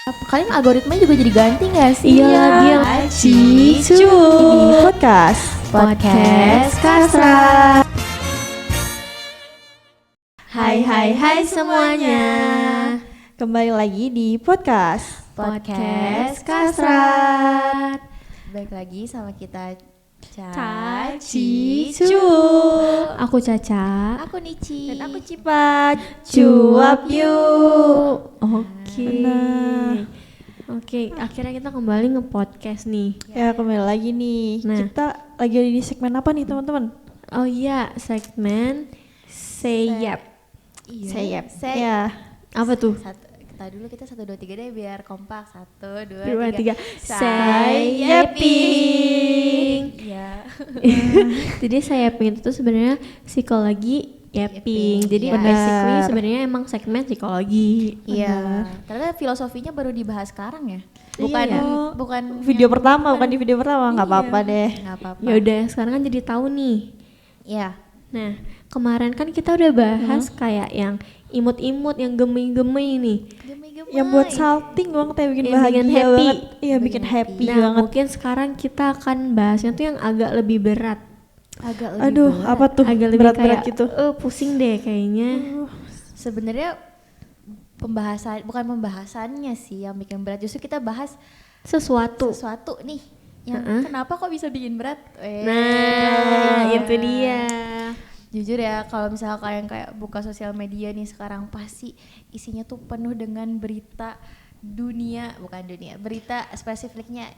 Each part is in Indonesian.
Kalian algoritma juga jadi ganti gak sih? Iya lagi yang Cicu Ini podcast Kasra. Hai semuanya. Kembali lagi di podcast Kasrat. Baik lagi sama kita Cicu. Aku Caca. Aku Nici. Dan aku Cipa. Cuap yuk. Oke, akhirnya kita kembali nge-podcast nih. Ya, kembali lagi nih. Nah. Kita lagi di segmen apa nih teman-teman? Oh iya, segmen Say Yep. Iya. Say Yep. Say- Ya. Apa tuh? Kita dulu kita 1 2 3 deh biar kompak. 1 2 2, 3. 3. Say Yepping. Iya. Jadi sayaping itu tuh sebenarnya psikologi yapping. Jadi Iya. basically sebenarnya emang segmen psikologi. Iya. Ternyata filosofinya baru dibahas sekarang ya. Bukan Iya. bukan Video yang- pertama, bukan di video pertama, nggak Iya. apa-apa deh. Nggak apa-apa. Ya udah, sekarang kan jadi tahu nih. Iya. Nah, kemarin kan kita udah bahas kayak yang imut-imut, yang gemey-gemey nih. Gemay-gemay. Yang buat salting banget ya, bikin Iya, bahagia bikin happy. banget. Iya, bikin Bikin happy happy. banget. Nah, Mungkin sekarang kita akan bahasnya tuh yang agak lebih berat. Agak lebih Aduh, berat. apa tuh? Agak lebih Berat-berat kayak, gitu. Pusing deh kayaknya. Sebenarnya bukan pembahasannya sih yang bikin berat. Justru kita bahas Sesuatu. nih yang kenapa kok bisa bikin berat. Nah, itu dia. Jujur ya, kalau misalnya kalian kayak buka sosial media nih sekarang pasti isinya tuh penuh dengan berita berita spesifiknya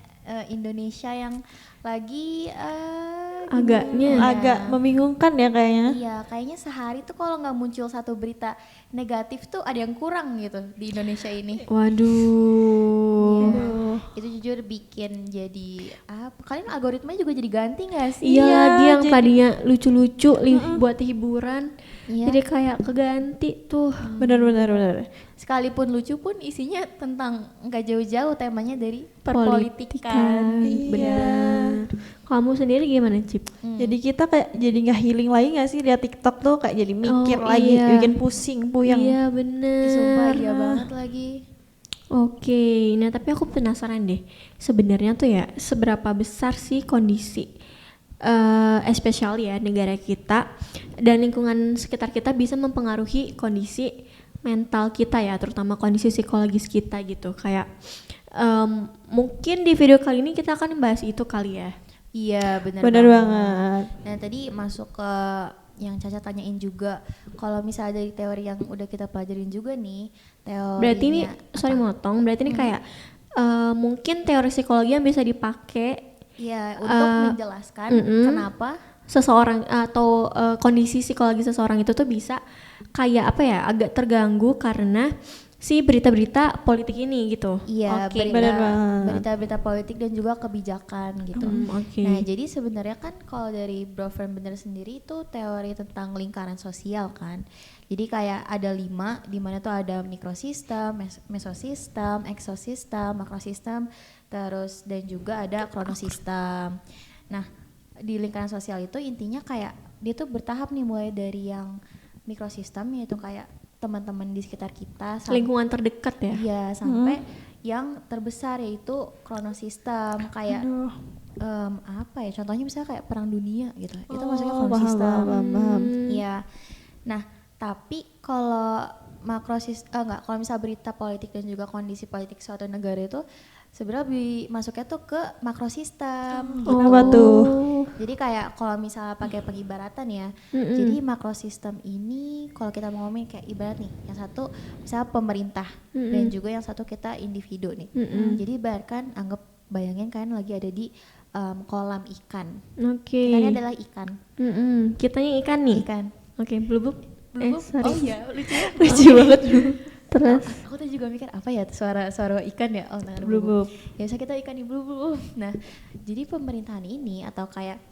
Indonesia yang lagi Agak membingungkan ya kayaknya. Iya, kayaknya sehari tuh kalau nggak muncul satu berita negatif tuh ada yang kurang gitu di Indonesia ini. Waduh. Iya. Itu jujur bikin jadi kalian algoritmanya juga jadi ganti nggak sih? Iya lagi yang jadi- tadinya lucu-lucu buat hiburan. Iya. Jadi kayak keganti tuh. Bener. Sekalipun lucu pun isinya tentang nggak jauh-jauh temanya dari perpolitikan. Bener. Kamu sendiri gimana, Cip? Jadi kita kayak jadi nggak healing lagi nggak sih lihat TikTok tuh, kayak jadi mikir Oh, lagi, iya. bikin pusing, puyeng. Iya bener. Sumpah iya banget lagi. Oke, nah tapi aku penasaran deh, sebenarnya tuh ya seberapa besar sih kondisi, especially ya negara kita dan lingkungan sekitar kita bisa mempengaruhi kondisi mental kita ya, terutama kondisi psikologis kita gitu. Kayak mungkin di video kali ini kita akan bahas itu kali ya. Iya benar banget. Nah tadi masuk ke yang Caca tanyain juga, kalau misalnya dari teori yang udah kita pelajarin juga nih, teorinya Berarti ini, sorry motong, berarti ini kayak mungkin teori psikologi yang bisa dipakai ya untuk menjelaskan kenapa seseorang atau kondisi psikologi seseorang itu tuh bisa kayak apa ya, agak terganggu karena si berita-berita politik ini gitu. iya Oke. Benar banget. berita-berita politik dan juga kebijakan gitu. Oke. Nah jadi sebenarnya kan kalau dari Bro Friend Bener sendiri itu teori tentang lingkaran sosial kan. Jadi kayak ada 5, di mana tuh ada mikrosistem, mesosistem, eksosistem, makrosistem, terus dan juga ada kronosistem. Nah di lingkaran sosial itu intinya kayak dia tuh bertahap nih, mulai dari yang mikrosistem yaitu kayak teman-teman di sekitar kita, Lingkungan terdekat ya. iya sampai yang terbesar yaitu kronosistem kayak apa ya, contohnya misalnya kayak perang dunia gitu, itu masuknya kronosistem. Paham. Iya. Nah tapi kalau kalau misal berita politik dan juga kondisi politik suatu negara itu sebenarnya masuknya tuh ke makrosistem. Kenapa tuh? Jadi kayak kalau misalnya pakai pengibaratan ya, jadi makrosistem ini kalau kita mau ngomongin kayak ibarat nih, yang satu misalnya pemerintah dan juga yang satu kita individu nih. Jadi ibaratkan bayangin kan lagi ada di kolam ikan. Oke. Ikannya adalah ikan. Kitanya ikan nih. Ikan. Oke, blubub. Sorry. Oh iya, lucu ya. Lucu banget. Terus Aku tuh juga mikir apa ya suara ikan ya. Oh, nah, Blubub. Ya bisa kita ikan di blubub. Nah, jadi pemerintahan ini atau kayak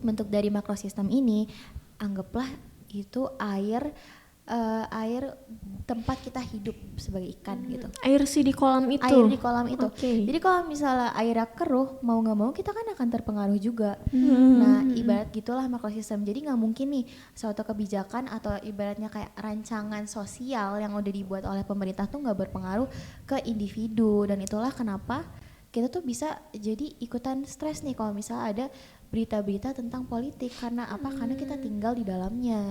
bentuk dari makrosistem ini, anggaplah itu air air tempat kita hidup sebagai ikan gitu. Air sih di kolam itu. Air di kolam itu. Oke. Jadi kalau misalnya airnya keruh, mau nggak mau kita kan akan terpengaruh juga. Hmm. Nah, ibarat gitulah makrosistem. Jadi nggak mungkin nih suatu kebijakan atau ibaratnya kayak rancangan sosial yang udah dibuat oleh pemerintah tuh nggak berpengaruh ke individu. Dan itulah kenapa kita tuh bisa jadi ikutan stres nih kalau misalnya ada berita-berita tentang politik. Karena apa? Karena kita tinggal di dalamnya.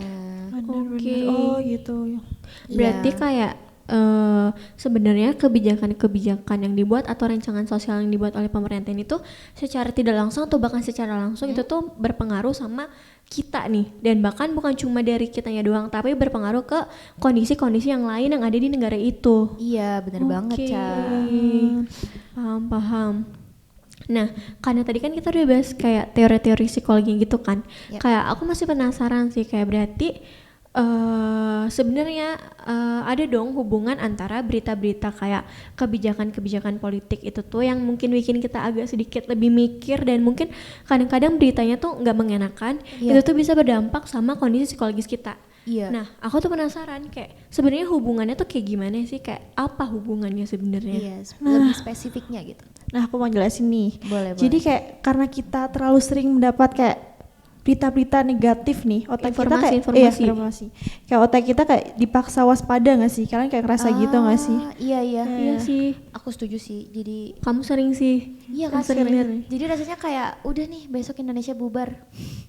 Bener-bener. Oke. Oh gitu. Berarti Iya. kayak sebenarnya kebijakan-kebijakan yang dibuat atau rancangan sosial yang dibuat oleh pemerintah ini tuh secara tidak langsung atau bahkan secara langsung itu tuh berpengaruh sama kita nih, dan bahkan bukan cuma dari kitanya doang tapi berpengaruh ke kondisi-kondisi yang lain yang ada di negara itu. Iya, bener banget, Oke. Ca. Paham. Nah, karena tadi kan kita udah bahas kayak teori-teori psikologi gitu kan. Yap. Kayak aku masih penasaran sih, kayak berarti sebenarnya ada dong hubungan antara berita-berita kayak kebijakan-kebijakan politik itu tuh yang mungkin bikin kita agak sedikit lebih mikir, dan mungkin kadang-kadang beritanya tuh nggak mengenakan, Iya. itu tuh bisa berdampak sama kondisi psikologis kita. Iya. Nah, aku tuh penasaran kayak sebenarnya hubungannya tuh kayak gimana sih, kayak apa hubungannya sebenarnya? Iya, lebih spesifiknya gitu. Nah aku mau jelasin nih. Boleh, Jadi kayak karena kita terlalu sering mendapat kayak berita-berita negatif nih, otak kita kayak Informasi. kayak otak kita kayak dipaksa waspada nggak sih? Kalian kayak ngerasa gitu nggak sih? Iya, iya. Iya sih. Aku setuju sih. Jadi Kamu sering sih. iya Kamu kan sering lihat. Jadi rasanya kayak udah nih besok Indonesia bubar.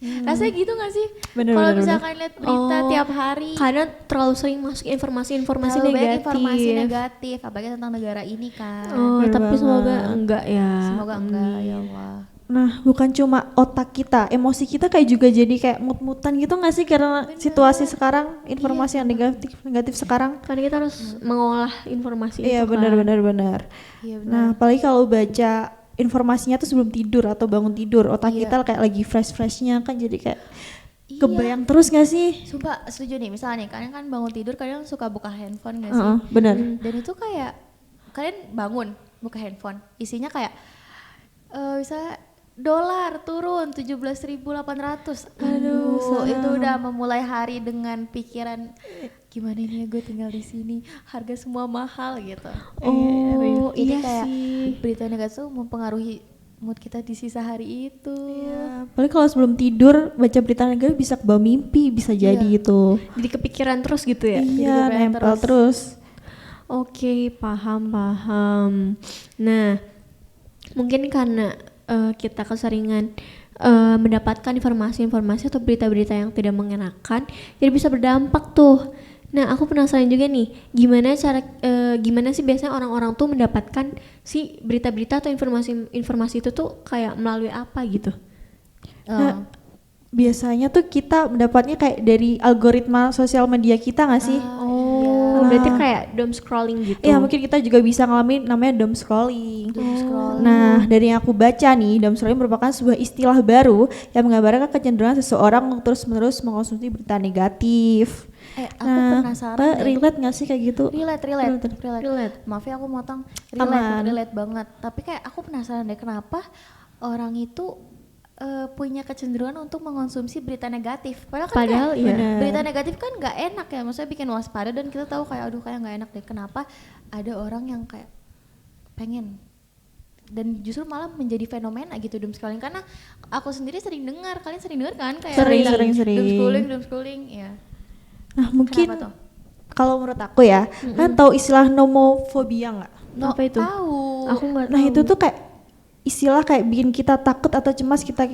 Rasanya gitu gak sih? Bener, Kalau bener, misalkan lihat berita Oh, tiap hari, Karena terlalu sering masuk informasi-informasi terlalu banyak negatif. informasi negatif, apalagi tentang negara ini kan. Oh, Bener tapi banget. semoga enggak ya. Semoga enggak, ya Allah. Nah bukan cuma otak kita, emosi kita kayak juga jadi kayak mut-mutan gitu nggak sih karena situasi sekarang, informasi yang negatif sekarang. Karena kita harus mengolah informasi Iya itu kan. benar. Iya benar. Nah apalagi kalau baca informasinya tuh sebelum tidur atau bangun tidur, otak Iya. kita kayak lagi fresh-freshnya kan, jadi kayak Iya. kebayang terus nggak sih? Sumpah setuju nih, misalnya nih kalian kan bangun tidur kalian suka buka handphone gak sih? Heeh, benar. Dan itu kayak kalian bangun buka handphone, isinya kayak misalnya dolar turun 17.800. Aduh, itu udah memulai hari dengan pikiran gimana ini ya gue tinggal di sini, harga semua mahal gitu. Oh, Jadi iya kayak sih. berita negatif tuh mempengaruhi mood kita di sisa hari itu. Ya, paling kalau sebelum tidur baca berita negatif bisa kebawa mimpi, bisa jadi gitu. Jadi kepikiran terus gitu ya. Iya, kebayang nempel terus. Oke, paham. Nah, mungkin karena kita keseringan mendapatkan informasi-informasi atau berita-berita yang tidak mengenakan, jadi bisa berdampak tuh. Nah, aku penasaran juga nih, gimana sih biasanya orang-orang tuh mendapatkan si berita-berita atau informasi itu tuh kayak melalui apa gitu? Nah, biasanya tuh kita mendapatnya kayak dari algoritma sosial media kita nggak sih? Oh, berarti kayak doom scrolling gitu. Iya, mungkin kita juga bisa ngalamin namanya doom scrolling. Doom scrolling. Nah, dari yang aku baca nih, doom scrolling merupakan sebuah istilah baru yang menggambarkan kecenderungan seseorang untuk terus-menerus mengkonsumsi berita negatif. Aku penasaran deh. relate nggak sih kayak gitu? Relate. Maaf ya aku motong. Aman. Relate banget. Tapi kayak aku penasaran deh kenapa orang itu punya kecenderungan untuk mengonsumsi berita negatif. Padahal iya. Bener. berita negatif kan nggak enak ya, maksudnya bikin waspada dan kita tahu kayak aduh kayak nggak enak deh. Kenapa ada orang yang kayak pengen dan justru malah menjadi fenomena gitu doom scrolling, karena aku sendiri sering dengar, kalian sering dengar kan kayak Sering. doom scrolling ya. Nah, mungkin Kenapa tuh? kalau menurut aku ya, kan tahu istilah nomofobia nggak? Apa itu? Tahu. Aku nggak Nah, tahu. itu tuh kayak istilah kayak bikin kita takut atau cemas kita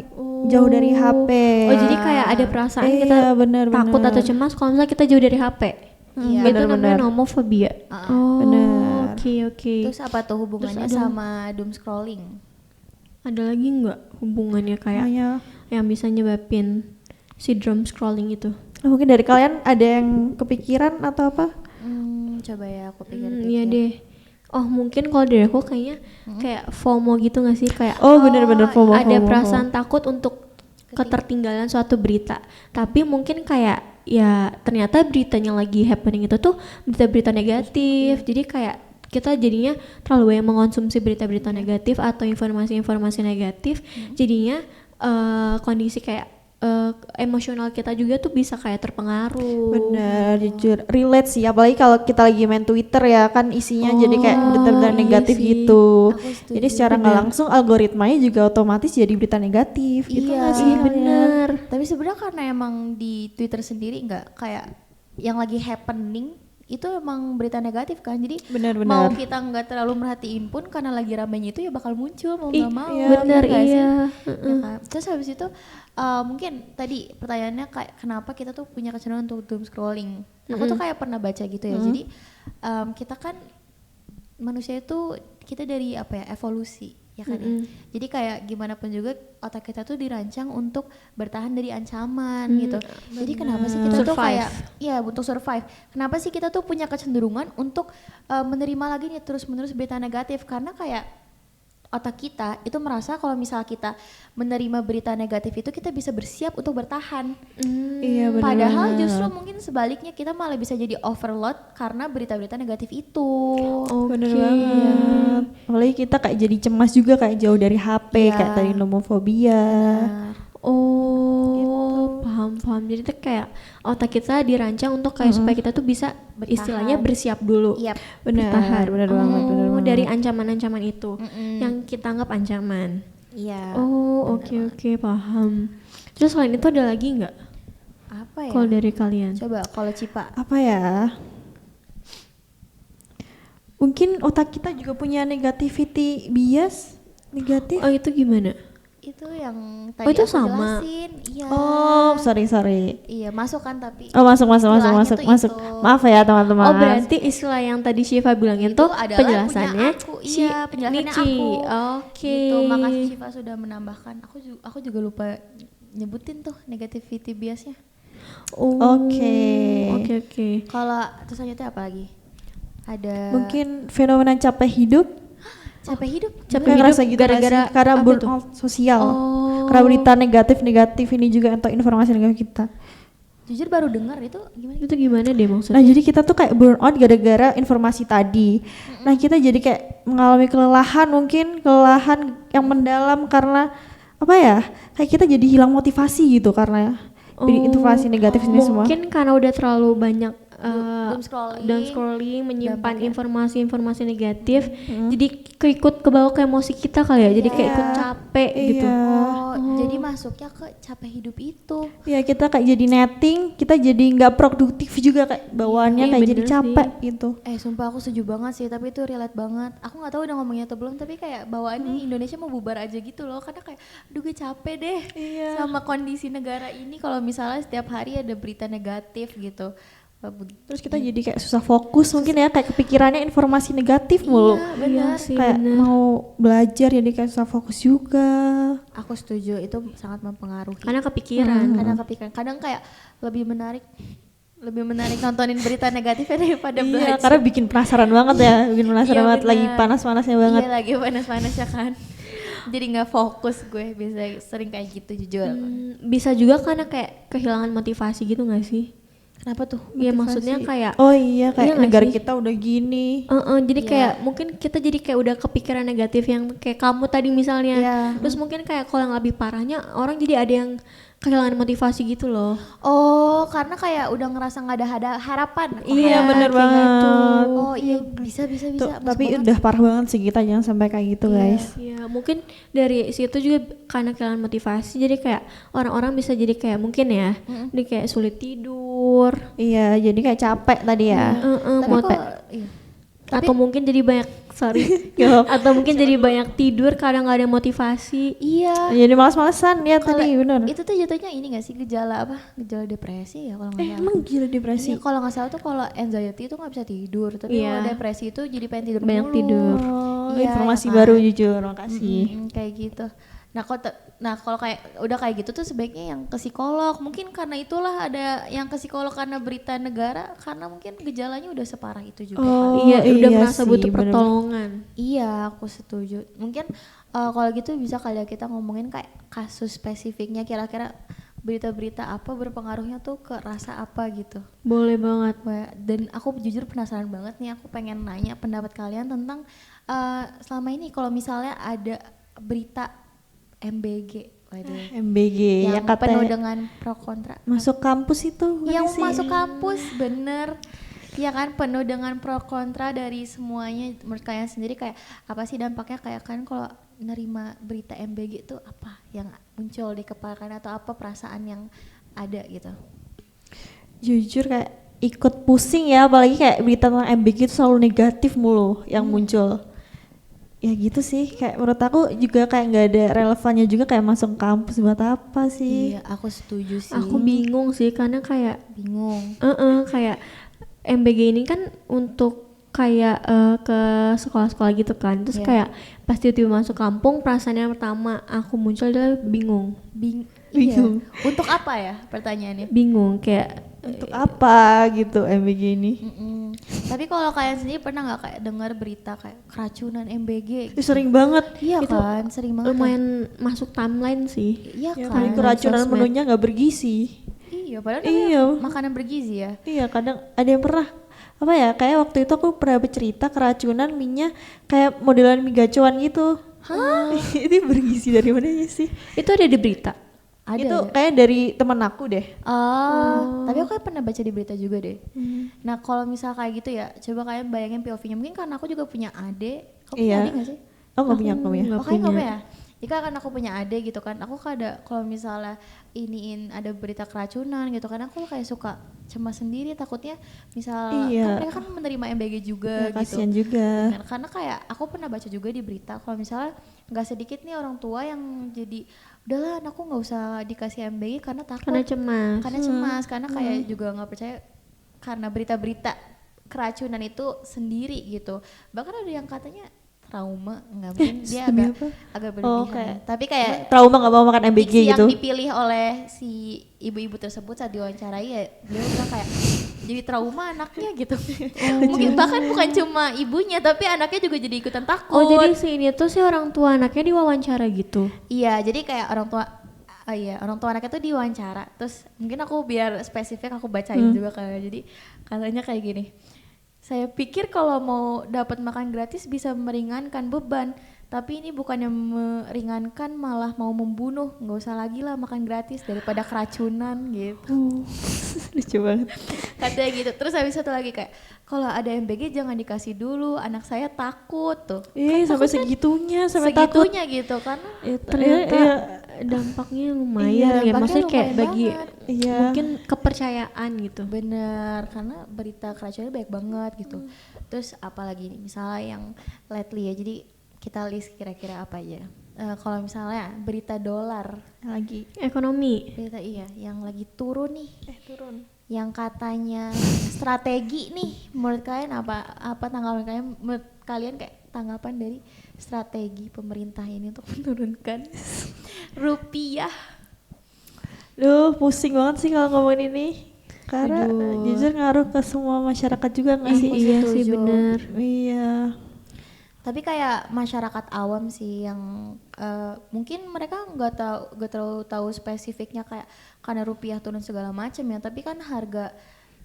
jauh dari HP. Oh, jadi kayak ada perasaan Iya, kita bener. takut atau cemas kalau misalnya kita jauh dari HP. Iya. Itu namanya bener-bener. nomofobia. Oh, Bener. Oke. Terus apa tuh hubungannya Terus ada- sama doom scrolling? Ada lagi nggak hubungannya kayak Makanya, yang bisa nyebabin si doom scrolling itu? nah, mungkin dari kalian ada yang kepikiran atau apa? Coba ya aku pikir. Iya deh. Oh, mungkin kalau dari aku kayaknya kayak FOMO gitu nggak sih, kayak Oh, bener-bener FOMO. ada FOMO. perasaan takut untuk ketertinggalan suatu berita. Tapi mungkin kayak ya ternyata beritanya lagi happening itu tuh berita-berita negatif. Jadi kayak kita jadinya terlalu banyak mengonsumsi berita-berita negatif atau informasi-informasi negatif. Jadinya kondisi kayak emosional kita juga tuh bisa kayak terpengaruh. Bener, jujur relate sih, apalagi kalau kita lagi main Twitter ya kan isinya jadi kayak benar-benar iya negatif sih. gitu. Aku setuju. Jadi secara nggak langsung algoritmanya juga otomatis jadi berita negatif gitu Iya, nggak sih? Iya bener. Tapi sebenarnya karena emang di Twitter sendiri nggak kayak yang lagi happening itu emang berita negatif kan. Jadi Benar-benar. mau kita nggak terlalu merhatiin pun karena lagi ramenya itu ya bakal muncul mau Ih, nggak mau. iya, bener nggak sih? iya. Ya kan? Terus habis itu mungkin tadi pertanyaannya kayak kenapa kita tuh punya kecenderungan untuk doom scrolling. Aku tuh kayak pernah baca gitu ya. Jadi kita kan manusia itu kita dari apa ya evolusi ya kan ya. Jadi kayak gimana pun juga otak kita tuh dirancang untuk bertahan dari ancaman gitu. Jadi kenapa sih kita tuh Survive. kayak ya untuk survive. Kenapa sih kita tuh punya kecenderungan untuk menerima lagi nih terus-menerus berita negatif karena kayak otak kita itu merasa kalau misal kita menerima berita negatif itu kita bisa bersiap untuk bertahan. Iya benar. Padahal justru mungkin sebaliknya kita malah bisa jadi overload karena berita-berita negatif itu. Bener banget. Apalagi kita kayak jadi cemas juga kayak jauh dari HP Iya. kayak tadi nomofobia. Benar. Oh, paham. Jadi tuh kayak otak kita dirancang untuk kayak supaya kita tuh bisa Bertahan. istilahnya bersiap dulu. Yap. Benar, Bertahan. benar banget, benar Oh, banget. dari ancaman-ancaman itu yang kita anggap ancaman. Iya. Oh, oke, paham. Terus selain itu ada lagi nggak? Apa ya? Kalau dari kalian? Coba kalau Cipa. Apa ya? Mungkin otak kita juga punya negativity bias negatif. Oh, itu gimana? Itu yang Oh, tadi itu aku sama. jelasin. Iya. Oh, sorry. Iya, masuk kan tapi. Oh, masuk. Istilahnya tuh Masuk. itu. Maaf ya teman-teman. Oh, berarti istilah yang tadi Syifa bilangin Itu tuh adalah penjelasannya punya aku. Iya, penjelasannya Nici. aku. Oke. Gitu, makasih Syifa sudah menambahkan. Aku juga lupa nyebutin tuh negativity biasnya. Oh, Oke. Oke. Kalau terus selanjutnya apa lagi? Ada Mungkin fenomena capek hidup. capek hidup. Capek Kayak hidup ngerasa gitu nggak gara-gara sih? Karena apa burnout sosial. Oh. Karena berita negatif ini juga atau informasi negatif kita. Jujur baru dengar itu gimana? Itu gimana deh maksudnya? Nah jadi kita tuh kayak burnout gara-gara informasi tadi. Nah kita jadi kayak mengalami kelelahan yang mendalam karena apa ya? Kayak kita jadi hilang motivasi gitu karena informasi negatif ini semua. Mungkin karena udah terlalu banyak Doom scrolling. scrolling menyimpan Dampaknya. informasi-informasi negatif, jadi keikut ke bawah ke emosi kita kali ya, jadi kayak ikut capek gitu. Iya. Jadi masuknya ke capek hidup itu. Ya kita kayak jadi netting, kita jadi nggak produktif juga kayak bawaannya Iya, kayak jadi bener capek gitu. Sumpah aku setuju banget sih, tapi itu relate banget. Aku nggak tahu udah ngomongnya atau belum, tapi kayak bawaannya Indonesia mau bubar aja gitu loh, karena kayak, aduh gue capek deh sama kondisi negara ini. Kalau misalnya setiap hari ada berita negatif gitu. Terus kita jadi kayak susah fokus mungkin ya kayak kepikirannya informasi negatif mulu. Iya, benar. sih, Kayak bener. mau belajar jadi kayak susah fokus juga. Aku setuju, itu sangat mempengaruhi. Karena kepikiran. Kadang kepikiran, kadang kayak lebih menarik nontonin berita negatifnya daripada Iya, belajar. karena bikin penasaran banget ya, bikin penasaran Iya, banget lagi benar. panas-panasnya banget. Iya, lagi panas-panasnya kan. Jadi nggak fokus gue, biasa sering kayak gitu jujur. Bisa juga karena kayak kehilangan motivasi gitu gak sih? Kenapa tuh? Iya, Motivasi. maksudnya kayak Oh iya kayak Iya nggak negara sih? kita udah gini. jadi Iya. kayak mungkin kita jadi kayak udah kepikiran negatif yang kayak kamu tadi misalnya. Iya. Terus mungkin kayak kalau yang lebih parahnya orang jadi ada yang kehilangan motivasi gitu loh. Oh, karena kayak udah ngerasa nggak ada harapan. Iya, Makanya bener kayak banget. gitu. Oh iya, bisa. Tuh, Masuk tapi banget. udah parah banget sih kita jangan sampai kayak gitu guys. Iya, mungkin dari situ juga karena kehilangan motivasi jadi kayak orang-orang bisa jadi kayak mungkin ya, dia kayak sulit tidur. Iya jadi kayak capek tadi ya. Tapi mau kok, iya. atau mungkin jadi banyak atau mungkin jadi banyak tidur kadang nggak ada motivasi. Iya. Jadi malas-malesan ya Kalau tadi bener. itu tuh jatuhnya ini gak sih gejala apa? Gejala depresi ya kalau nggak salah. Emang gila depresi. Iya, kalau nggak salah tuh kalau anxiety itu nggak bisa tidur, tapi Iya. kalau depresi itu jadi pengen tidur Banyak mulu. tidur. Oh, Iya, informasi ya kan? baru jujur, makasih. Kayak gitu. Nah kalau kayak udah kayak gitu tuh sebaiknya yang ke psikolog. Mungkin karena itulah ada yang ke psikolog karena berita negara, karena mungkin gejalanya udah separah itu juga. Oh, iya, udah iya merasa sih, butuh bener. pertolongan. Iya, aku setuju. Mungkin kalau gitu bisa kali ya kita ngomongin kayak kasus spesifiknya, kira-kira berita-berita apa berpengaruhnya tuh ke rasa apa gitu. Boleh banget. Dan aku jujur penasaran banget nih, aku pengen nanya pendapat kalian tentang selama ini kalau misalnya ada berita MBG, Waduh. MBG Yang yang katanya penuh dengan pro kontra. masuk kampus itu bukan Yang sih? masuk kampus, bener. Ya kan, penuh dengan pro kontra dari semuanya. Menurut kalian sendiri kayak apa sih dampaknya, kayak kan kalau nerima berita MBG itu apa yang muncul di kepala kalian, atau apa perasaan yang ada gitu? Jujur kayak ikut pusing ya, apalagi kayak berita tentang MBG itu selalu negatif mulu yang muncul. Ya gitu sih, kayak menurut aku juga kayak nggak ada relevannya juga, kayak masuk kampus buat apa sih? Iya, aku setuju sih. Aku bingung sih karena kayak bingung. kayak MBG ini kan untuk kayak ke sekolah-sekolah gitu kan, terus Iya. kayak pas tiba-tiba masuk kampung, perasaan yang pertama aku muncul adalah bingung. Bingung. Iya. Untuk apa ya pertanyaannya? Bingung kayak Untuk apa gitu MBG ini? Tapi kalau kalian sendiri pernah nggak kayak dengar berita kayak keracunan MBG? Itu sering banget. Iya itu kan, sering banget. lumayan masuk timeline sih. Iya Ya, kan. paling keracunan sosmed. menunya nggak bergizi. Iya, padahal Iya. namanya makanan bergizi ya. Iya, kadang ada yang pernah apa ya, kayak waktu itu aku pernah bercerita keracunan minyak kayak modelan mie gacoan gitu. Hah? Itu bergizi dari mana sih? Itu ada di berita. Ada. Itu ya? kayak dari temen aku deh. Tapi aku kayak pernah baca di berita juga deh. Nah, kalau misal kayak gitu ya, coba kalian bayangin POV-nya. Mungkin karena aku juga punya adik. Kamu punya Iya. adik gak sih? Oh nggak punya, nggak punya. nggak Oh, kayaknya nggak punya. punya. Jika kan aku punya adik gitu kan, aku kada kalau misalnya iniin ada berita keracunan gitu kan, aku kayak suka cemas sendiri, takutnya misal Iya. kan mereka kan menerima MBG juga Ya, gitu. kasihan juga. Bener, karena kayak aku pernah baca juga di berita kalau misalnya nggak sedikit nih orang tua yang jadi udahlah anakku nggak usah dikasih MBG karena takut, Karena cemas. karena cemas, karena kayak juga nggak percaya karena berita-berita keracunan itu sendiri gitu. Bahkan ada yang katanya trauma, nggak mungkin dia demi agak apa? agak berlebihan. Oh, kayak Tapi kayak Trauma nggak mau makan MBG diksi gitu. yang dipilih oleh si ibu-ibu tersebut saat diwawancarai ya, beliau bilang kayak jadi trauma anaknya gitu. Mungkin bahkan bukan cuma ibunya tapi anaknya juga jadi ikutan takut. Oh, jadi si ini tuh si orang tua anaknya diwawancara gitu. Iya, jadi kayak orang tua orang tua anaknya tuh diwawancara. Terus mungkin aku biar spesifik aku bacain juga kayak, jadi katanya kayak gini. Saya pikir kalau mau dapat makan gratis bisa meringankan beban, tapi ini bukannya meringankan malah mau membunuh. Nggak usah lagi lah makan gratis daripada keracunan gitu. Lucu banget. Katanya gitu. Terus habis satu lagi kayak kalau ada MBG jangan dikasih dulu, anak saya takut tuh. Sampai segitunya, sampai takut. Segitunya gitu karena Ternyata Iya. dampaknya Iya, lumayan ya. dampaknya Maksudnya kayak lumayan bagi banget. Iya. mungkin kepercayaan gitu. bener, karena berita keracunan banyak banget gitu. Terus apalagi nih misalnya yang lately ya, jadi kita list kira-kira apa aja. Kalau misalnya berita dolar Lagi Ekonomi. berita yang lagi turun nih, turun. yang katanya strategi nih, menurut kalian apa tanggapan kalian, menurut kalian kayak tanggapan dari strategi pemerintah ini untuk menurunkan rupiah? Duh, pusing banget sih kalau ngomongin ini. Karena Aduh. jujur ngaruh ke semua masyarakat juga nggak sih? Iya sih setuju. bener. Iya. Tapi kayak masyarakat awam sih yang mungkin mereka nggak terlalu tahu spesifiknya kayak karena rupiah turun segala macam ya, tapi kan harga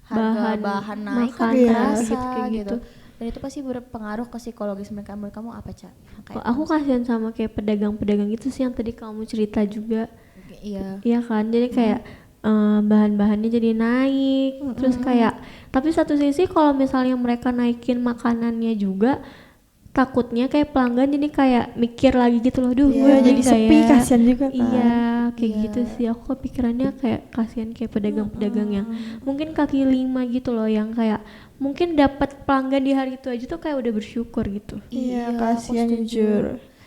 bahan naik kan makan, terasa kayak gitu. gitu. Dan itu pasti berpengaruh ke psikologis mereka. Menurut kamu apa, Ca? Kayak Aku kasihan sama kayak pedagang-pedagang gitu sih yang tadi kamu cerita juga. iya. Iya kan, jadi kayak bahan-bahannya jadi naik, terus kayak tapi satu sisi kalau misalnya mereka naikin makanannya juga, takutnya kayak pelanggan jadi kayak mikir lagi gitu loh, duh Iya, gue jadi nggak sepi, ya? kasihan juga kan. Iya, kayak Iya. gitu sih. Aku kepikirannya kayak kasihan kayak pedagang-pedagang yang mungkin kaki lima gitu loh, yang kayak mungkin dapat pelanggan di hari itu aja tuh kayak udah bersyukur gitu. Iya, aku kasihan setuju. jujur.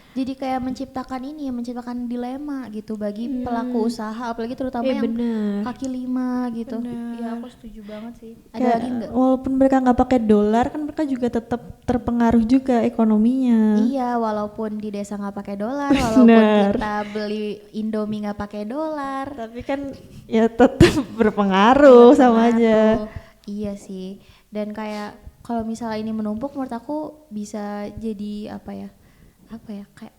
Jadi kayak menciptakan dilema gitu bagi pelaku usaha, apalagi terutama yang Bener. kaki lima gitu. Bener. Iya, aku setuju banget sih. Ada Kayak, lagi nggak? walaupun mereka nggak pakai dolar kan mereka juga tetap terpengaruh juga ekonominya. Iya, walaupun di desa nggak pakai dolar, walaupun Bener. kita beli Indomie nggak pakai dolar, Tapi kan ya tetap berpengaruh sama aja. Iya sih. Dan kayak kalau misalnya ini menumpuk, menurut aku bisa jadi apa ya kayak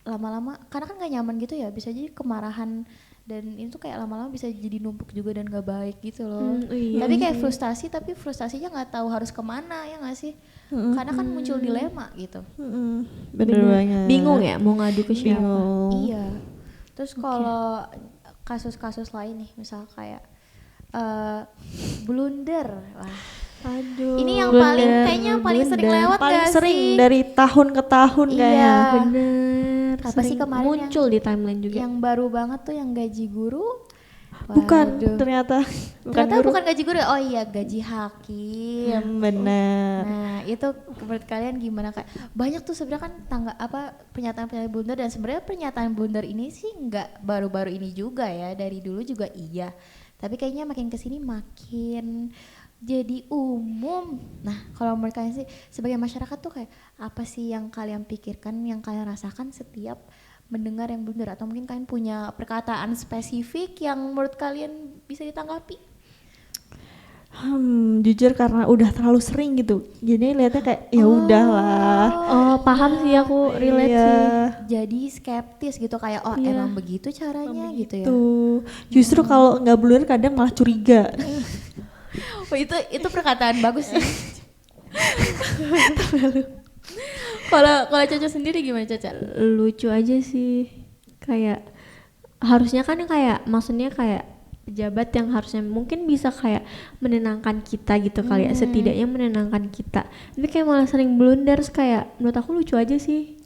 lama-lama karena kan gak nyaman gitu ya, bisa jadi kemarahan, dan itu kayak lama-lama bisa jadi numpuk juga dan gak baik gitu loh. Iya Tapi kayak frustasinya nggak tahu harus kemana, ya nggak sih? Karena kan muncul dilema gitu. Bener banget. Bingung ya mau ngadu ke siapa. Bingung. Iya. Terus kalau kasus-kasus lain nih, misal kayak blunder, wah. Aduh. Ini yang paling kayaknya paling sering lewat paling gak sering sih? dari tahun ke tahun Iya. kayaknya. Bener. Apa sih sering kemarin muncul di timeline juga. Yang baru banget tuh yang gaji guru. Bukan, Waduh. ternyata Ternyata guru. bukan gaji guru. Oh iya, gaji hakim. Bener. Nah, itu menurut kalian gimana, kayak banyak tuh sebenarnya kan pernyataan-pernyataan blunder, dan sebenarnya pernyataan blunder ini sih nggak baru-baru ini juga ya, dari dulu juga iya. Tapi kayaknya makin kesini makin jadi umum. Nah, kalau menurut kalian sih sebagai masyarakat tuh kayak apa sih yang kalian pikirkan, yang kalian rasakan setiap mendengar yang blunder, atau mungkin kalian punya perkataan spesifik yang menurut kalian bisa ditanggapi? Jujur karena udah terlalu sering gitu. Jadi lihatnya kayak ya udahlah. Oh, paham sih, aku relate Iya. sih. Jadi skeptis gitu, kayak oh Iya. emang begitu caranya gitu ya. Tuh. Justru kalau nggak blunder kadang malah curiga. Oh, itu perkataan bagus sih. Kalau Caca sendiri gimana, Caca? Lucu aja sih, kayak harusnya kan kayak maksudnya kayak pejabat yang harusnya mungkin bisa kayak menenangkan kita gitu kali ya, setidaknya menenangkan kita, tapi kayak malah sering blunder. Terus kayak menurut aku lucu aja sih.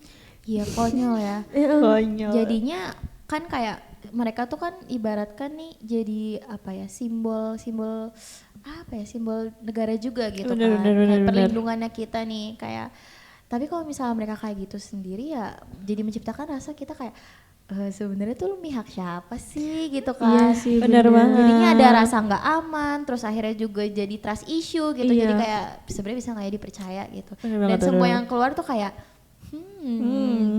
Iya, konyol ya. Konyol. Jadinya kan kayak mereka tuh kan ibaratkan nih jadi apa ya, simbol apa ya, simbol negara juga gitu Bener, kan. bener, Kayak bener, bener. perlindungannya kita nih kayak. Tapi kalau misalnya mereka kayak gitu sendiri ya, jadi menciptakan rasa kita kayak sebenarnya tuh lu mihak siapa sih gitu kan. Iya sih, Bener banget. Jadinya ada rasa nggak aman, terus akhirnya juga jadi trust issue gitu. Iya. Jadi kayak sebenarnya bisa nggak ya dipercaya gitu. Bener Dan banget, semua bener yang keluar tuh kayak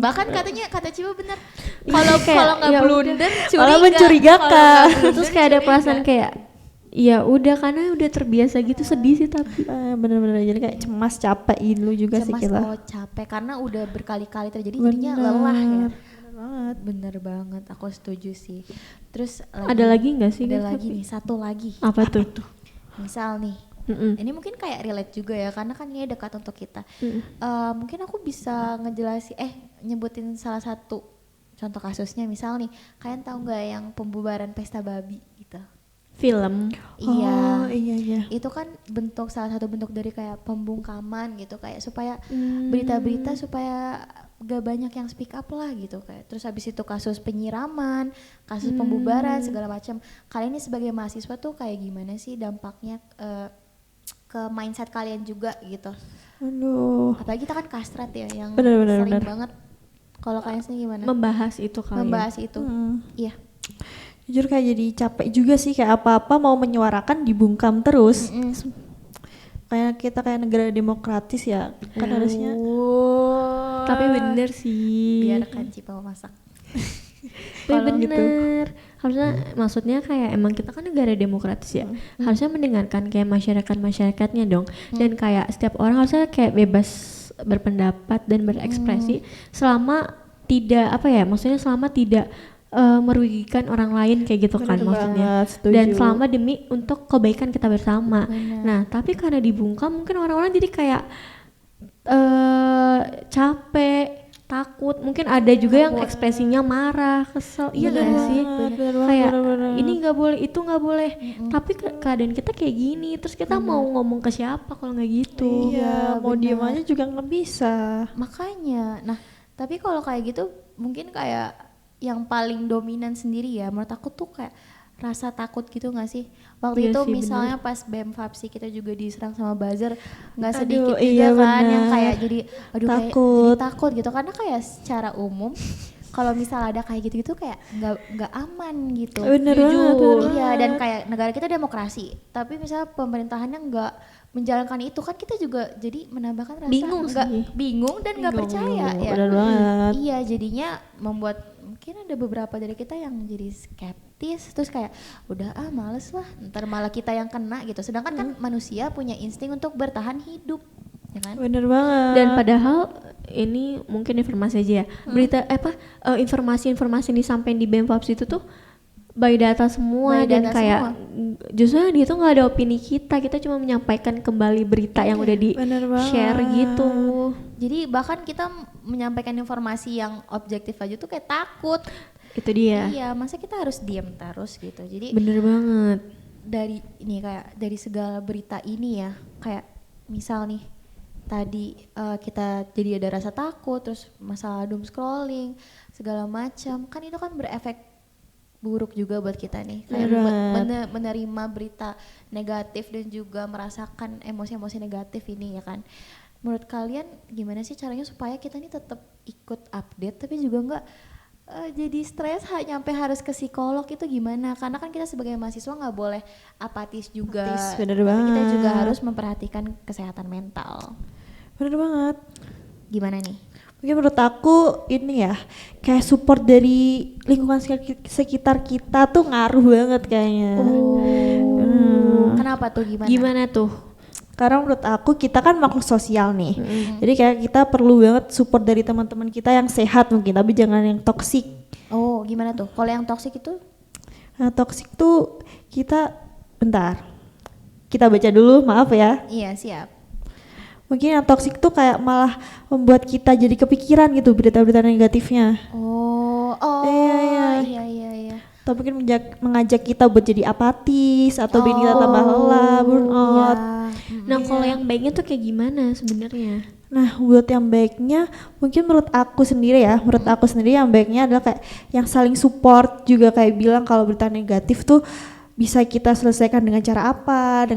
bahkan katanya kata Ciba bener, Iya, kalau kayak, nggak ya blunder curiga. Malah mencurigakan. Kalau nggak blunder, Terus kayak ada curiga. perasaan kayak ya udah, karena udah terbiasa gitu. Sedih sih tapi Bener-bener jadi kayak cemas, capek lu juga sih cemas, kita. capek karena udah berkali-kali terjadi, jadinya lelah ya. Bener banget. Bener banget, aku setuju sih. Terus ada lagi nggak sih? ada Gas, lagi tapi? nih, satu lagi. Apa tuh? Misal nih, ini mungkin kayak relate juga ya, karena kan ini dekat untuk kita. Mungkin aku bisa ngejelasin, nyebutin salah satu contoh kasusnya. Misal nih, kalian tahu nggak yang pembubaran pesta babi gitu? Film. Iya. Oh iya. Itu kan salah satu bentuk dari kayak pembungkaman gitu, kayak supaya berita-berita supaya gak banyak yang speak up lah gitu kayak. Terus habis itu kasus penyiraman, kasus pembubaran segala macam. Kalian ini sebagai mahasiswa tuh kayak gimana sih dampaknya ke mindset kalian juga gitu? Aduh. Apalagi kita kan kastrat ya, yang Bener, sering bener. banget. Kalau kalian sendiri gimana? Membahas itu kali Membahas itu. Iya. Jujur kayak jadi capek juga sih, kayak apa-apa mau menyuarakan dibungkam terus. Kayak kita kayak negara demokratis ya, kan harusnya. Tapi bener sih. Biarkan Cipa memasak. Tapi bener. Harusnya maksudnya kayak emang kita kan negara demokratis ya. Harusnya mendengarkan kayak masyarakatnya dong. Dan kayak setiap orang harusnya kayak bebas berpendapat dan berekspresi selama tidak maksudnya selama tidak merugikan orang lain kayak gitu kan Bener maksudnya. banget, setuju. Dan selama demi untuk kebaikan kita bersama. Bener. Nah, tapi karena dibungkam mungkin orang-orang jadi kayak capek, takut. Mungkin ada juga yang ekspresinya marah, kesel. Iya Bener gak sih? Bener Kayak banget. ini nggak boleh, itu nggak boleh. Tapi keadaan kita kayak gini, terus kita mau ngomong ke siapa kalau nggak gitu? Iya, mau bener. diem aja juga nggak bisa. Makanya, nah tapi kalau kayak gitu mungkin kayak yang paling dominan sendiri ya, menurut aku tuh kayak rasa takut gitu gak sih? Waktu Iya itu sih, misalnya pas BEM Fapsi kita juga diserang sama buzzer, gak Aduh, sedikit juga iya kan yang bener. kayak jadi aduh kayak Takut. jadi takut gitu, karena kayak secara umum kalau misal ada kayak gitu-gitu kayak nggak aman gitu. Bener Jujur. banget, bener Iya, banget. dan kayak negara kita demokrasi, tapi misalnya pemerintahannya nggak menjalankan itu, kan kita juga jadi menambahkan rasa Bingung sih. bingung dan nggak percaya ya. Bener banget. Iya, jadinya membuat mungkin ada beberapa dari kita yang jadi skeptis, terus kayak udah males lah, ntar malah kita yang kena gitu. Sedangkan kan manusia punya insting untuk bertahan hidup, ya kan? Bener banget. Dan padahal ini mungkin informasi aja ya. Berita informasi-informasi yang disampaikan di BEM Fapsi itu tuh by data semua. By Dan data kayak semua. justru di itu nggak ada opini kita cuma menyampaikan kembali berita yang udah di bener banget. share gitu. Jadi bahkan kita menyampaikan informasi yang objektif aja tuh kayak takut. Itu dia. Iya, masa kita harus diam terus gitu. Jadi Bener banget. dari ini kayak dari segala berita ini ya, kayak misal nih tadi kita jadi ada rasa takut, terus masalah doom scrolling segala macam, kan itu kan berefek buruk juga buat kita nih, kayak menerima berita negatif dan juga merasakan emosi-emosi negatif ini ya kan. Menurut kalian gimana sih caranya supaya kita nih tetap ikut update tapi juga enggak jadi stres nyampe harus ke psikolog, itu gimana? Karena kan kita sebagai mahasiswa nggak boleh apatis juga. Bener Tapi banget. kita juga harus memperhatikan kesehatan mental. Bener banget. Gimana nih? Mungkin menurut aku ini ya, kayak support dari lingkungan sekitar kita tuh ngaruh banget kayaknya. Kenapa tuh, gimana? Gimana tuh? Karena menurut aku kita kan makhluk sosial nih. Jadi kayak kita perlu banget support dari teman-teman kita yang sehat mungkin, tapi jangan yang toksik. Oh, gimana tuh? Kalau yang toksik itu? Nah, toksik tuh bentar. Kita baca dulu, maaf ya. Iya, siap. Mungkin yang toksik tuh kayak malah membuat kita jadi kepikiran gitu berita-berita negatifnya. Oh, Iya. iya. Atau mungkin mengajak kita buat jadi apatis atau bikin kita tambah lelah, burnout. Nah, kalau yang baiknya tuh kayak gimana sebenarnya? Nah, buat yang baiknya mungkin menurut aku sendiri yang baiknya adalah kayak yang saling support juga, kayak bilang kalau berita negatif tuh bisa kita selesaikan dengan cara apa,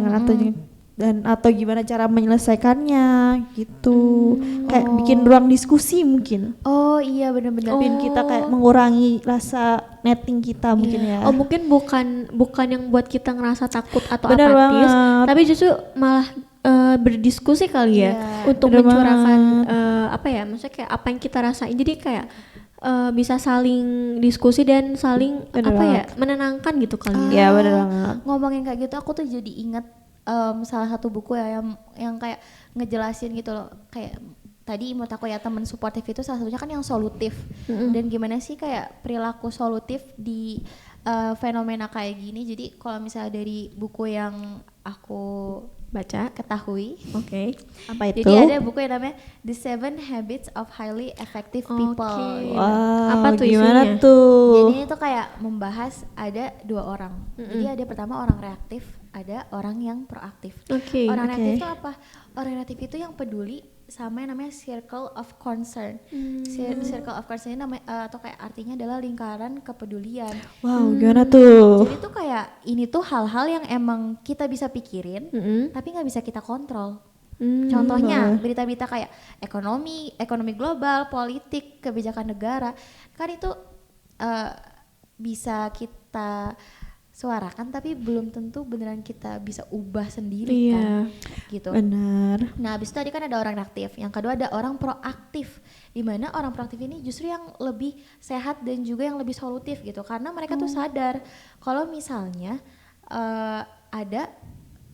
atau gimana cara menyelesaikannya gitu. Kayak bikin ruang diskusi mungkin. Oh iya, benar-benar. Bikin kita kayak mengurangi rasa netting kita mungkin ya. Oh, mungkin bukan yang buat kita ngerasa takut atau Bener apatis, banget. tapi justru malah berdiskusi kali ya, Iya. untuk Bener mencurahkan banget. apa ya, maksudnya kayak apa yang kita rasain. Jadi kayak bisa saling diskusi dan saling Bener apa ya, banget. menenangkan gitu kali ya. Iya, bener banget. Ngomongin kayak gitu, aku tuh jadi ingat salah satu buku ya yang kayak ngejelasin gitu loh, kayak tadi menurut aku ya, teman suportif itu salah satunya kan yang solutif. Dan gimana sih kayak perilaku solutif di fenomena kayak gini. Jadi kalau misalnya dari buku yang aku Baca. ketahui, Oke. Apa itu? jadi ada buku yang namanya The 7 Habits of Highly Effective People. Oke. gitu. Wow, Apa tuh gimana isinya? tuh? Jadi ini tuh kayak membahas ada dua orang. Jadi ada pertama orang reaktif, ada orang yang proaktif. Oke. Orang Oke. reaktif itu apa? Orang reaktif itu yang peduli sama yang namanya circle of concern. Circle of concern ini namanya atau kayak artinya adalah lingkaran kepedulian. Wow, gimana tuh? Jadi tuh kayak ini tuh hal-hal yang emang kita bisa pikirin, tapi nggak bisa kita kontrol. Contohnya berita-berita kayak ekonomi global, politik, kebijakan negara, kan itu bisa kita suarakan, tapi belum tentu beneran kita bisa ubah sendiri kan, gitu. Benar. Nah, habis itu tadi kan ada orang reaktif, yang kedua ada orang proaktif, di mana orang proaktif ini justru yang lebih sehat dan juga yang lebih solutif gitu, karena mereka tuh sadar kalau misalnya ada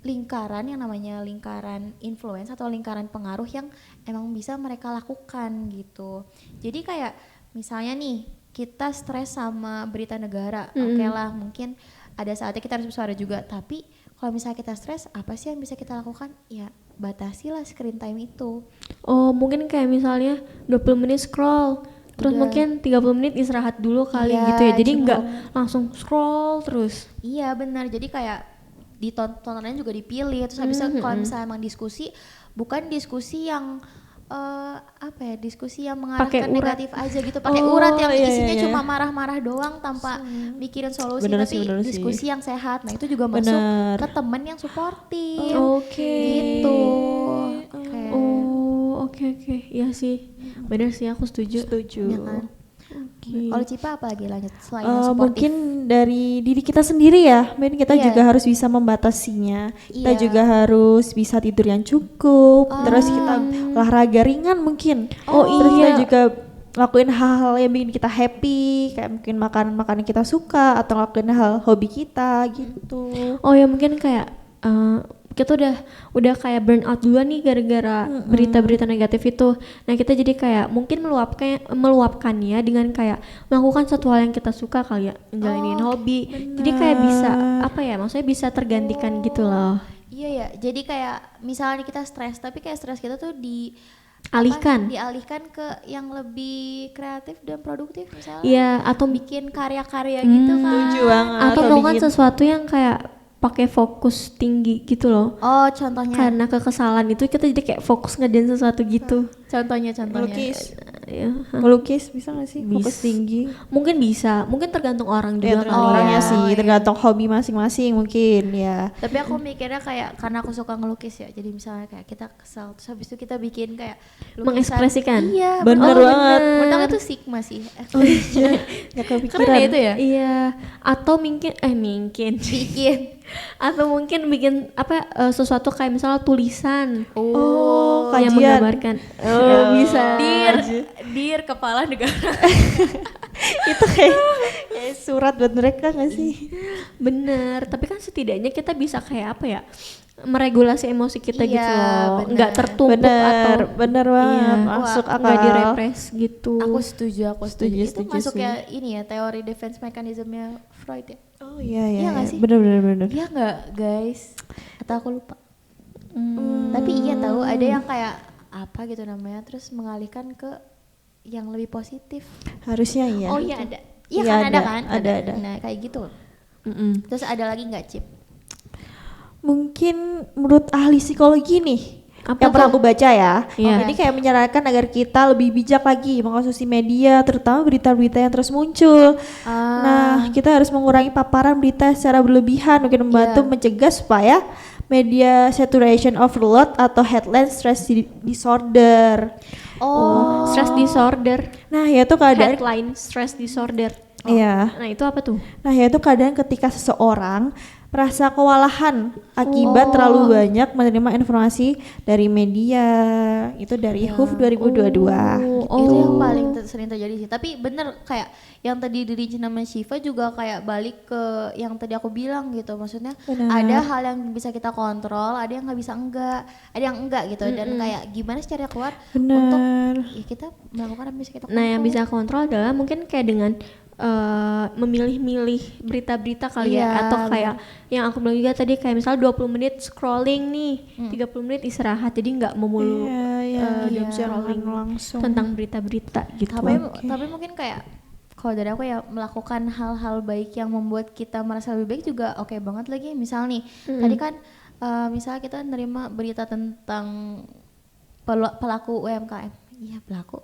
lingkaran yang namanya lingkaran influence atau lingkaran pengaruh yang emang bisa mereka lakukan gitu. Jadi kayak misalnya nih kita stres sama berita negara, oke lah, mungkin ada saatnya kita harus bersuara juga, tapi kalau misalnya kita stres, apa sih yang bisa kita lakukan? Ya batasilah screen time itu. Oh, mungkin kayak misalnya 20 menit scroll, terus Udah. mungkin 30 menit istirahat dulu kali Iya, gitu ya. Jadi cukup. nggak langsung scroll terus. Iya benar, jadi kayak tontonannya juga dipilih, terus habis itu kalau misalnya emang diskusi, bukan diskusi yang diskusi yang Pakai mengarahkan urat. negatif aja gitu, pakai Oh, urat yang iya, isinya iya. cuma marah-marah doang tanpa mikirin solusi, Bener tapi sih, bener sih. diskusi yang sehat. Nah itu juga masuk Bener. ke temen yang suportif. Oke. Gitu. Oke. Oh, oke. Iya sih. Benar sih, aku setuju. Ya kan? Oke. Kalau Cipa apa lagi lanjut selain yang suportif? Mungkin dari diri kita sendiri ya, mungkin kita Iya. juga harus bisa membatasinya. Kita Iya. juga harus bisa tidur yang cukup, terus kita olahraga ringan mungkin. Terus kita juga lakuin hal-hal yang bikin kita happy, kayak mungkin makanan-makanan yang kita suka atau lakuin hal hobi kita gitu. Oh ya, mungkin kayak kita udah kayak burn out duluan nih gara-gara berita-berita negatif itu. Nah, kita jadi kayak mungkin meluapkannya dengan kayak melakukan satu hal yang kita suka kali ya, menjalanin hobi. Jadi kayak bisa apa ya, maksudnya bisa tergantikan gitu loh. Iya ya, jadi kayak misalnya kita stres, tapi kayak stres kita tuh Alihkan. dialihkan ke yang lebih kreatif dan produktif misalnya. Iya, atau bikin karya-karya gitu kan. Setuju banget. atau Atau melakukan bikin- sesuatu yang kayak pakai fokus tinggi gitu loh. Oh, contohnya. Karena kekesalan itu kita jadi kayak fokus ngerjain sesuatu gitu. Contohnya. Melukis. Ya, Melukis bisa gak sih? Fokus Bisa. tinggi. mungkin bisa, mungkin tergantung orang Ya, juga tergantung kali orangnya ya. sih, iya. tergantung hobi masing-masing mungkin ya. Tapi aku mikirnya kayak karena aku suka ngelukis ya. Jadi misalnya kayak kita kesal terus habis itu kita bikin kayak lukisan. Mengekspresikan. Iya, Bener banget. Menurut aku itu sigma sih. Gak Keren kepikiran. ya itu ya? Iya, atau mungkin Bikin. atau mungkin bikin sesuatu kayak misalnya tulisan Oh, yang kajian. menggambarkan. Oh, bisa. Dir kepala negara. Itu kayak surat buat mereka gak sih? Bener, tapi kan setidaknya kita bisa kayak apa ya, meregulasi emosi kita Iya, gitu loh, bener. nggak tertumpuk atau Bener banget, iya, masuk akal. nggak direpres gitu. Aku setuju. Setuju, Itu setuju masuk sih. ya ini ya teori defense mechanismnya Freud ya. Oh iya iya. Iya nggak iya. sih? Bener. Iya nggak guys? Atau aku lupa. Tapi iya tahu ada yang kayak apa gitu namanya terus mengalihkan ke yang lebih positif. Harusnya iya. Oh iya ada. Iya Iya, kan ada ada, kan? ada. Nah kayak gitu. Mm-mm. Terus ada lagi nggak Cip? Mungkin menurut ahli psikologi nih Apa yang pernah tuh? aku baca ya. Iya. Jadi kayak menyarankan agar kita lebih bijak lagi mengkonsumsi media, terutama berita-berita yang terus muncul. Nah, kita harus mengurangi paparan berita secara berlebihan, mungkin membantu Iya. mencegah supaya media saturation overload atau headline stress disorder. Oh, Stress disorder, Nah, yaitu keadaan headline stress disorder. iya. Nah itu apa tuh? Nah, yaitu keadaan ketika seseorang merasa kewalahan akibat terlalu banyak menerima informasi dari media. Itu dari HUF 2022. itu yang paling sering terjadi sih. Tapi bener kayak yang tadi dari nama Shiva juga kayak balik ke yang tadi aku bilang gitu. Maksudnya Benar. ada hal yang bisa kita kontrol, ada yang nggak bisa ada yang enggak gitu. Dan kayak gimana sih cara keluar untuk Benar. ya kita melakukan apa yang bisa kita kontrol. Nah yang bisa kontrol adalah mungkin kayak dengan memilih-milih berita-berita kali Iya, ya, atau kayak yang aku bilang juga tadi kayak misal 20 menit scrolling nih, 30 menit istirahat, jadi nggak memulu scrolling langsung. tentang berita-berita gitu. Tapi mungkin kayak kalau dari aku ya melakukan hal-hal baik yang membuat kita merasa lebih baik juga oke banget lagi. Misal nih tadi kan misalnya kita nerima berita tentang pelaku UMKM. Iya pelaku.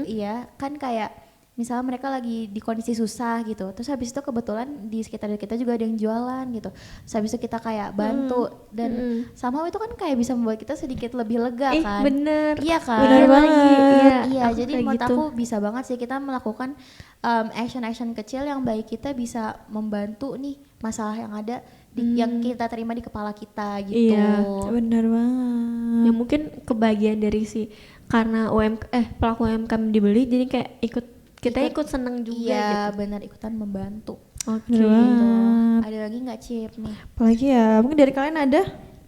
Iya kan kayak misalnya mereka lagi di kondisi susah gitu, terus habis itu kebetulan di sekitar kita juga ada yang jualan gitu, terus habis itu kita kayak bantu dan somehow itu kan kayak bisa membuat kita sedikit lebih lega kan. Bener. Iya kan. Bener Iya banget. lagi, iya. Iya, Aku jadi kayak menurut gitu. aku bisa banget sih kita melakukan action-action kecil yang baik kita bisa membantu nih masalah yang ada yang kita terima di kepala kita gitu. Iya. Benar banget. Ya mungkin kebagian dari karena pelaku UMKM dibeli, jadi kayak kita ikut seneng juga Iya, gitu. benar ikutan membantu. Oke. Bener banget. Ada lagi nggak Cip nih? Apalagi ya, mungkin dari kalian ada?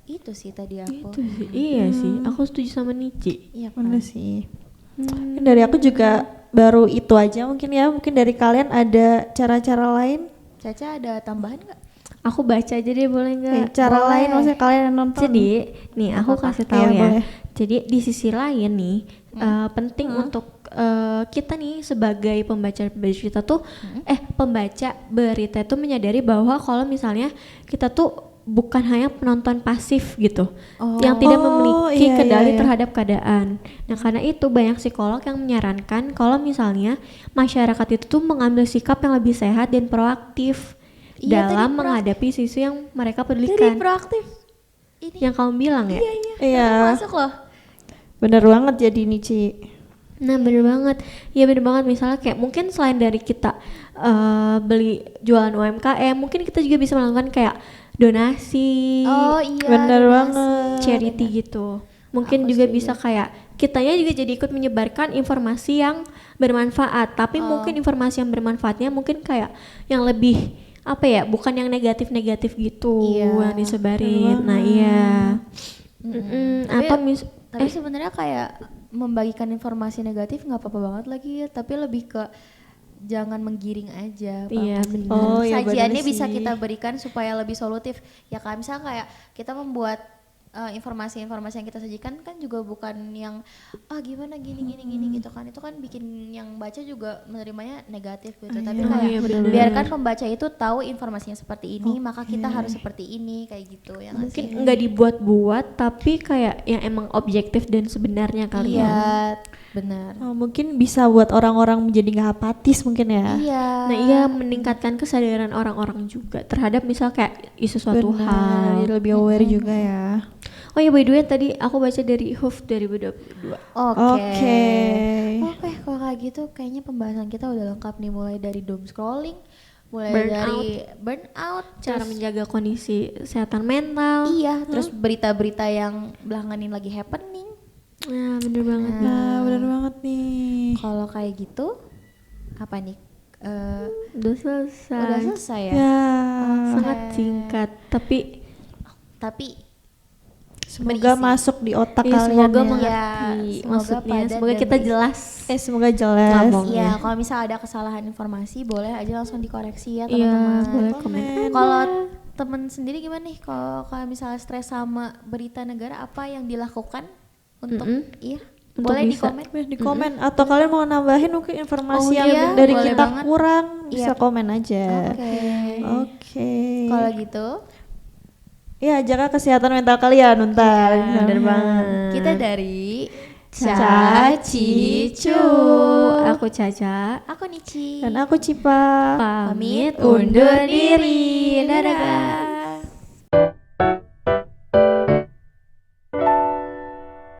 Itu sih tadi aku. Itu sih. Iya sih, aku setuju sama Nici. Iya kan. Bener sih. Mungkin dari aku juga baru itu aja mungkin ya. Mungkin dari kalian ada cara-cara lain? Caca ada tambahan nggak? Aku baca aja deh, boleh nggak? Cara Boleh. lain maksudnya kalian yang nonton? Jadi, nih aku Apa-apa? kasih tahu Iya, ya. boleh. Jadi di sisi lain nih, penting untuk kita nih sebagai pembaca berita tuh, pembaca berita itu menyadari bahwa kalau misalnya kita tuh bukan hanya penonton pasif gitu, yang tidak memiliki iya, kendali iya, iya. terhadap keadaan. Nah karena itu banyak psikolog yang menyarankan kalau misalnya masyarakat itu tuh mengambil sikap yang lebih sehat dan proaktif Iya, dalam tadi menghadapi isu yang mereka Jadi pedulikan. proaktif. Ini Yang kamu bilang ya? Iya. masuk loh. Bener banget jadi Nici. Nah bener banget, ya bener banget. Misalnya kayak mungkin selain dari kita beli jualan UMKM, mungkin kita juga bisa melakukan kayak donasi, Oh iya. Bener donasi. banget. charity gitu. Mungkin juga bisa kayak kitanya juga jadi ikut menyebarkan informasi yang bermanfaat, tapi mungkin informasi yang bermanfaatnya mungkin kayak yang lebih apa ya, bukan yang negatif-negatif gitu Iya, yang disebarin. Nah iya. Tapi- Atau Tapi sebenarnya kayak membagikan informasi negatif nggak apa-apa banget lagi ya, tapi lebih ke jangan menggiring aja. paham Iya, nggak sih? benar. Oh, iya, Sajiannya benar bisa sih. kita berikan supaya lebih solutif. Ya kan misalnya kayak kita membuat informasi-informasi yang kita sajikan kan juga bukan yang gimana gini gitu kan, itu kan bikin yang baca juga menerimanya negatif gitu, tapi iya. kayak Iya, benar-benar. biarkan pembaca itu tahu informasinya seperti ini, maka kita harus seperti ini kayak gitu ya nggak Mungkin sih? nggak dibuat-buat tapi kayak yang emang objektif dan sebenarnya kali ya. Iya benar. Mungkin bisa buat orang-orang menjadi nggak apatis mungkin ya. Iya. Nah iya, meningkatkan kesadaran orang-orang juga terhadap misal kayak isu suatu Benar, hal. jadi lebih aware juga ya. Oh ya, by the way tadi aku baca dari HUF 2022. Oke. Oke. Kalau kayak gitu kayaknya pembahasan kita udah lengkap nih, mulai dari doom scrolling, mulai Burnout. dari burnout, Cara terus- menjaga kondisi kesehatan mental. iya, terus berita-berita yang belakangan ini lagi happening. Nah, bener banget nih. Nah, benar banget nih. Kalau kayak gitu apa nih? Udah selesai. Udah selesai ya. Ya. Sangat singkat, tapi Tapi Semoga berisi. masuk di otak iya, kalian semoga ya. mengerti Semoga maksudnya. padat Semoga dan kita berisi. jelas. Semoga jelas. Ngomong. ya kalau misal ada kesalahan informasi boleh aja langsung dikoreksi ya Iya, teman-teman. boleh komen. Kalau temen sendiri gimana nih kalau misalnya stres sama berita negara, apa yang dilakukan untuk iya Untuk boleh di bisa. komen. Di komen atau kalian mau nambahin mungkin informasi Oh yang iya, dari boleh kita banget. kurang bisa Iya. komen aja. Oke. Oke. Kalau gitu Ya, jaga kesehatan mental kalian, Untar. Ya, bener banget. kita dari Caci Cu. Aku Caca. aku Nici. Dan aku Cipa. Pamit undur diri. Dadah.